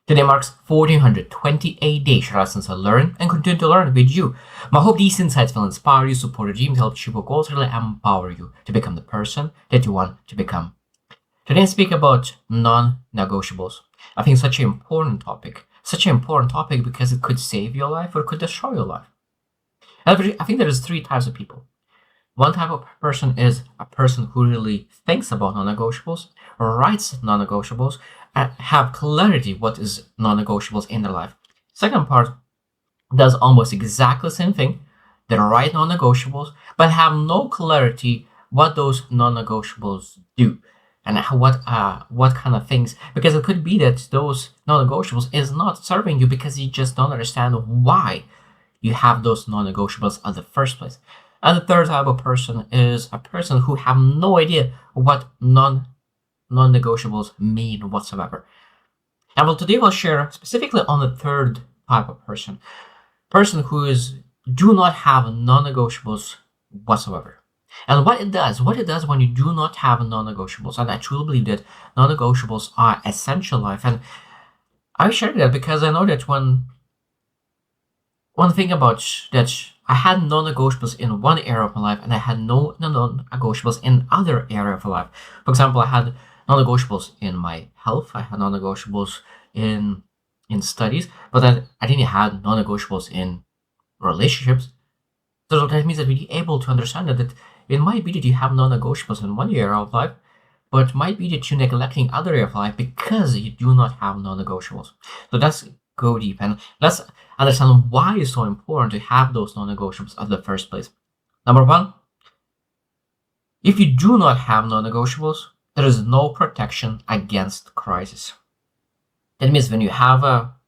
Today marks 1428 days since I learned and continue to learn with you. I hope these insights will inspire you, support your dream, to help achieve your goals, really empower you to become the person that you want to become. Today I speak about non-negotiables. I think such an important topic. Such an important topic because it could save your life or it could destroy your life. And I think there is three types of people. One type of person is a person who really thinks about non-negotiables, writes non-negotiables, and have clarity what is non-negotiables in their life. Second part does almost exactly the same thing. They write non-negotiables, but have no clarity what those non-negotiables do and what kind of things. Because it could be that those non-negotiables is not serving you because you just don't understand why you have those non-negotiables in the first place. And the third type of person is a person who have no idea what non-negotiables mean whatsoever. And well, today we'll share specifically on the third type of person who do not have non-negotiables whatsoever. And what it does when you do not have non-negotiables, and I truly believe that non-negotiables are essential life. And I share that because I know that one thing about that, I had non-negotiables in one area of my life and I had no non-negotiables in other area of my life. For example, I had non-negotiables in my health, I had non-negotiables in studies, but I didn't have non-negotiables in relationships. So that means that we're able to understand that it might be that you have non-negotiables in one area of life, but it might be that you're neglecting other area of life because you do not have non-negotiables. So let's go deep and let's understand why it's so important to have those non-negotiables in the first place. Number one, if you do not have non-negotiables, there is no protection against crisis. That means when you have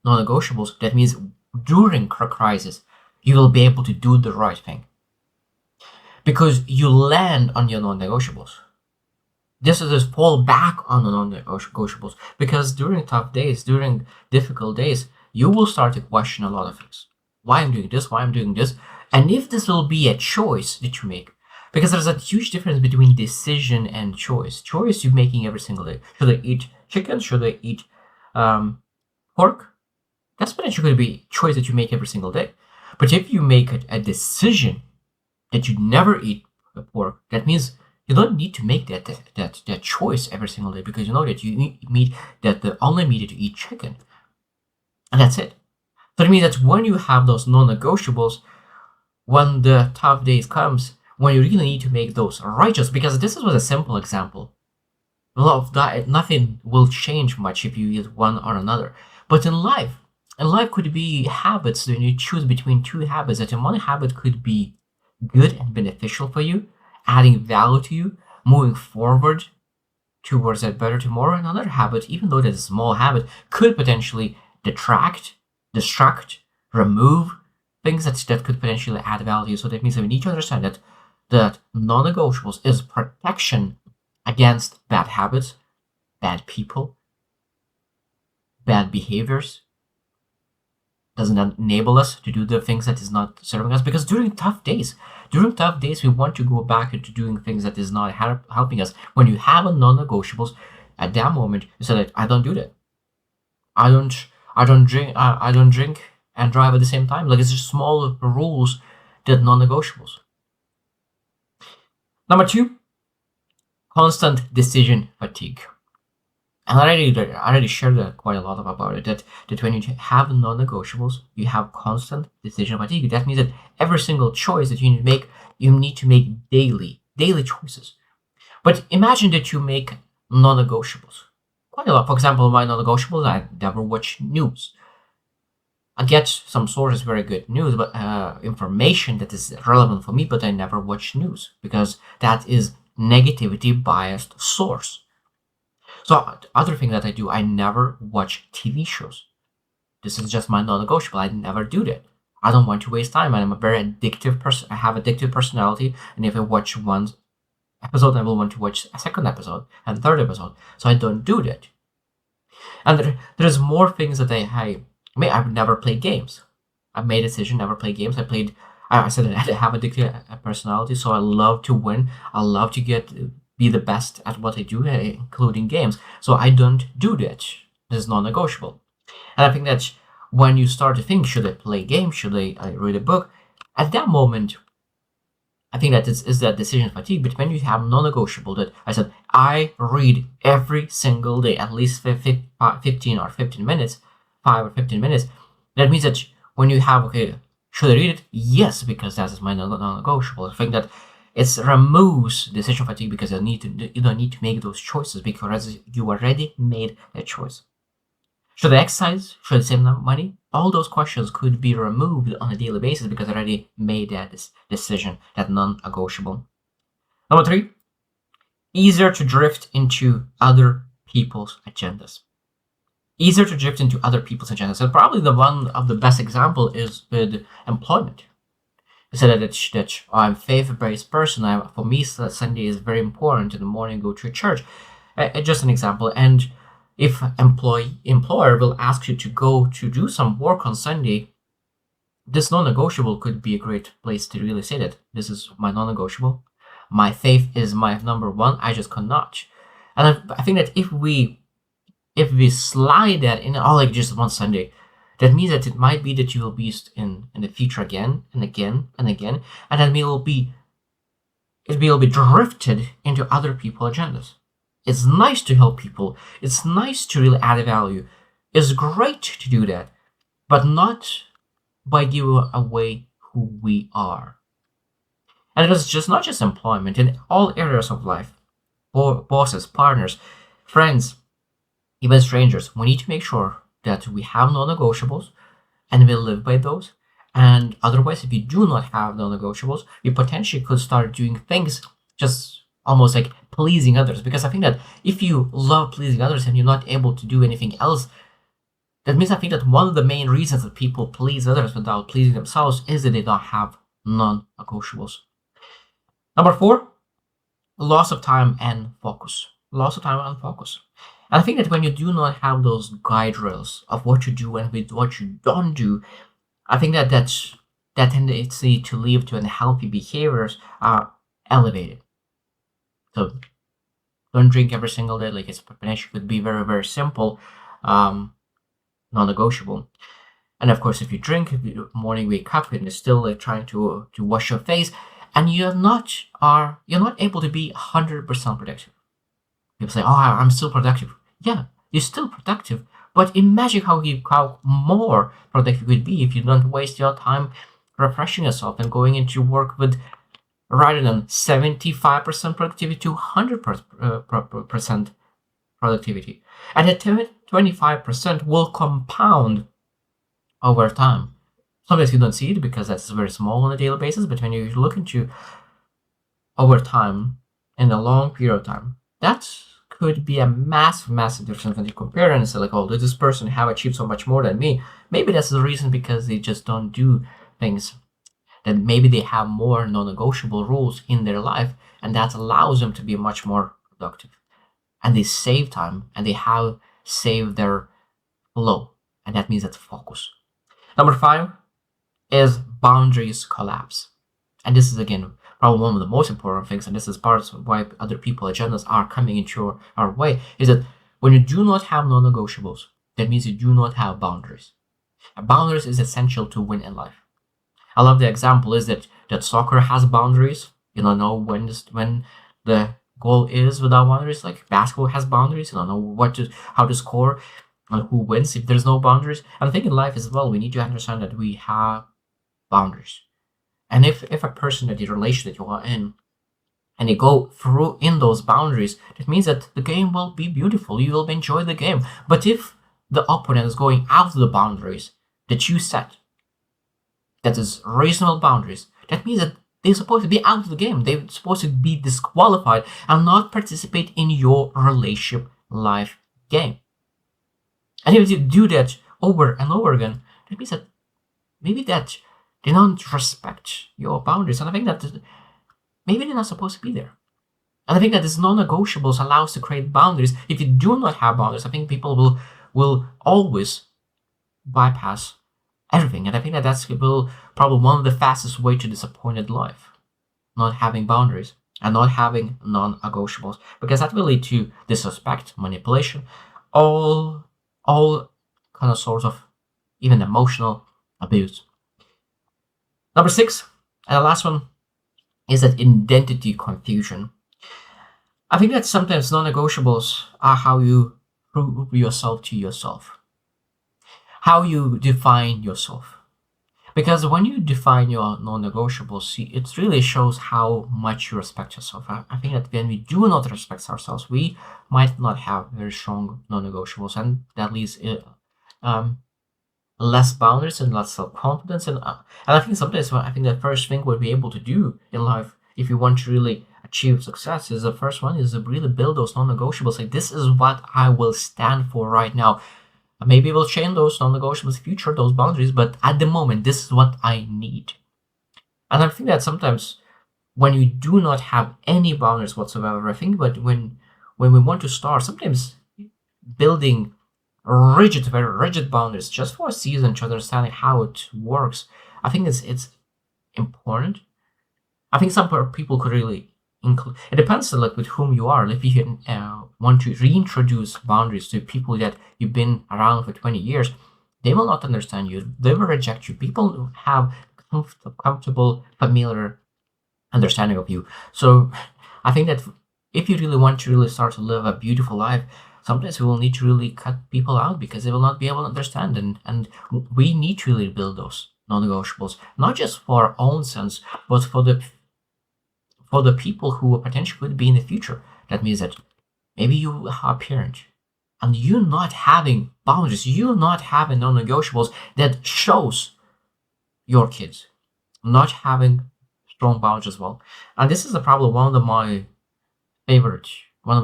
non-negotiables, that means during crisis, you will be able to do the right thing. Because you land on your non-negotiables. This is just fall back on the non-negotiables. Because during tough days, during difficult days, you will start to question a lot of things. Why I'm doing this, why I'm doing this. And if this will be a choice that you make, because there's a huge difference between decision and choice. Choice you're making every single day. Should I eat chicken? Should I eat pork? That's potentially going to be a choice that you make every single day. But if you make it a decision that you never eat pork, that means you don't need to make that choice every single day because you know that you eat meat, that the only meat that you eat chicken. And that's it. So it means that when you have those non-negotiables, when the tough days comes, when you really need to make those righteous, because this was a simple example. A lot of that, nothing will change much if you use one or another. But in life could be habits, when you choose between two habits, that one habit could be good and beneficial for you, adding value to you, moving forward towards that better tomorrow. Another habit, even though that's a small habit, could potentially distract, remove things that could potentially add value. So that means that we need to understand that non-negotiables is protection against bad habits, bad people, bad behaviors. Doesn't enable us to do the things that is not serving us, because during tough days we want to go back into doing things that is not helping us. When you have a non-negotiables, at that moment you say that I don't do that. I don't drink and drive at the same time. Like, it's just small rules that non-negotiables. Number two, constant decision fatigue. And I already shared quite a lot about it, that when you have non-negotiables, you have constant decision fatigue. That means that every single choice that you need to make daily choices. But imagine that you make non-negotiables. Quite a lot. For example, my non-negotiables, I never watch news. I get some sources very good news, but information that is relevant for me, but I never watch news because that is negativity biased source. So other thing that I do, I never watch TV shows. This is just my non-negotiable. I never do that. I don't want to waste time. I'm a very addictive person. I have addictive personality, and if I watch one episode, I will want to watch a second episode and third episode. So I don't do that. And there's more things that I've never played games. I made a decision never play games. I said that I have addictive personality, so I love to win. I love to be the best at what I do, including games. So I don't do that. This is non-negotiable. And I think that when you start to think, should I play a game? Should I read a book? At that moment, I think that is that decision fatigue. But when you have non-negotiable, that I said, I read every single day, at least 15 or 15 minutes, 5 or 15 minutes. That means that when you have, okay, should I read it? Yes, because that is my non-negotiable. I think that it removes decision fatigue because you don't need to make those choices because you already made a choice. Should I exercise? Should I save money? All those questions could be removed on a daily basis because I already made that decision, that non-negotiable. Number 3, easier to drift into other people's agendas. Easier to drift into other people's agendas. And probably the one of the best example is with employment. I said that I'm a faith-based person. For me, Sunday is very important. In the morning, go to church. Just an example. And if employer will ask you to go to do some work on Sunday, this non-negotiable could be a great place to really say that this is my non-negotiable. My faith is my number one. I just cannot. And I think that if we slide that in, like just one Sunday, that means that it might be that you will be in the future again and again and again, and then it will be drifted into other people's agendas. It's nice to help people. It's nice to really add value. It's great to do that, but not by giving away who we are. And it is just not just employment, in all areas of life. Bosses, partners, friends, even strangers. We need to make sure that we have non-negotiables and we live by those. And otherwise, if you do not have non-negotiables, you potentially could start doing things just almost like pleasing others. Because I think that if you love pleasing others and you're not able to do anything else, that means I think that one of the main reasons that people please others without pleasing themselves is that they don't have non-negotiables. Number 4, loss of time and focus. Loss of time and focus. And I think that when you do not have those guide rails of what you do and with what you don't do, I think that that tendency to lead to unhealthy behaviors are elevated. So don't drink every single day. Like, it's potentially could be very, very simple, non-negotiable. And of course, if you drink, if you morning wake up and you're still like trying to wash your face, and you're not able to be 100% productive. People say, "Oh, I'm still productive." Yeah, you're still productive, but imagine how more productive you would be if you don't waste your time refreshing yourself and going into work with, rather than 75% productivity to 100% productivity. And that 25% will compound over time. Sometimes you don't see it because that's very small on a daily basis, but when you look into over time, in a long period of time, that could be a massive difference when you compare and say like, oh, does this person have achieved so much more than me? Maybe that's the reason because they just don't do things. That maybe they have more non-negotiable rules in their life, and that allows them to be much more productive. And they save time, and they have saved their flow, and that means that focus. Number 5 is boundaries collapse. And this is, again, probably one of the most important things, and this is part of why other people's agendas are coming into our way, is that when you do not have non-negotiables, that means you do not have boundaries. And boundaries is essential to win in life. I love the example is that soccer has boundaries. You don't know when the goal is without boundaries. Like basketball has boundaries. You don't know how to score and who wins if there's no boundaries. And I think in life as well, we need to understand that we have boundaries. And if a person that the relation that you are in, and you go through in those boundaries, that means that the game will be beautiful. You will enjoy the game. But if the opponent is going out of the boundaries that you set, that is reasonable boundaries, that means that they're supposed to be out of the game. They're supposed to be disqualified and not participate in your relationship life game. And if you do that over and over again, that means that maybe that they don't respect your boundaries. And I think that maybe they're not supposed to be there. And I think that this non-negotiables allows to create boundaries. If you do not have boundaries, I think people will always bypass everything. And I think that that's probably one of the fastest way to disappointed life. Not having boundaries and not having non-negotiables. Because that will lead to disrespect, manipulation, all kind of sort of even emotional abuse. Number 6, and the last one, is that identity confusion. I think that sometimes non-negotiables are how you prove yourself to yourself, how you define yourself. Because when you define your non-negotiables, it really shows how much you respect yourself. I think that when we do not respect ourselves, we might not have very strong non-negotiables, and that leads um, less boundaries and less self-confidence. And I think sometimes I think the first thing we'll be able to do in life, if you want to really achieve success, is the first one is to really build those non-negotiables. Like, this is what I will stand for right now. Maybe we'll change those non-negotiables in the future, those boundaries, but at the moment, this is what I need. And I think that sometimes when you do not have any boundaries whatsoever, I think that when we want to start, sometimes building very rigid boundaries just for a season to understanding how it works, I think it's important. I think some people could really include. It depends on like with whom you are. If you want to reintroduce boundaries to people that you've been around for 20 years, they will not understand you. They will reject you. People who have comfortable, familiar understanding of you. So I think that if you really want to really start to live a beautiful life, sometimes we will need to really cut people out because they will not be able to understand. And we need to really build those non-negotiables, not just for our own sense, but for the people who potentially could be in the future. That means that maybe you are a parent and you not having boundaries, you not having non-negotiables that shows your kids not having strong boundaries as well. And this is the problem. One of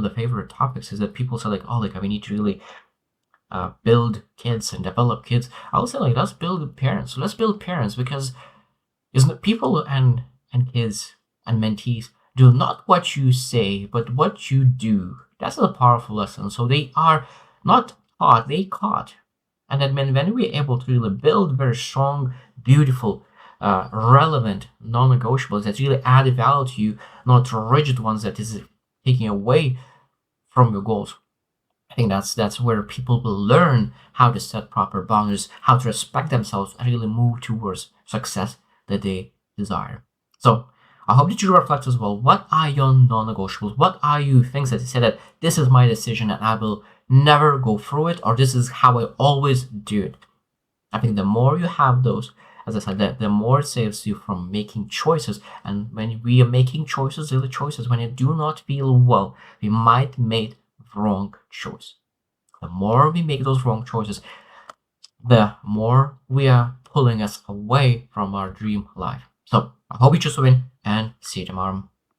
the favorite topics is that people say like, oh, like we need to really build kids and develop kids. I would say like, let's build parents. Let's build parents, because isn't people and kids and mentees do not what you say, but what you do. That's a powerful lesson. So they are not taught, they caught. And then when we're able to really build very strong, beautiful, relevant non-negotiables that really add value to you, not rigid ones that is taking away from your goals. I think that's where people will learn how to set proper boundaries, how to respect themselves, and really move towards success that they desire. So I hope that you reflect as well. What are your non-negotiables? What are you things that you say that this is my decision and I will never go through it, or this is how I always do it? I think the more you have those, as I said, the more it saves you from making choices. And when we are making choices, they're the choices when you do not feel well, we might make wrong choice. The more we make those wrong choices, the more we are pulling us away from our dream life. So I hope you choose to win, and see you tomorrow.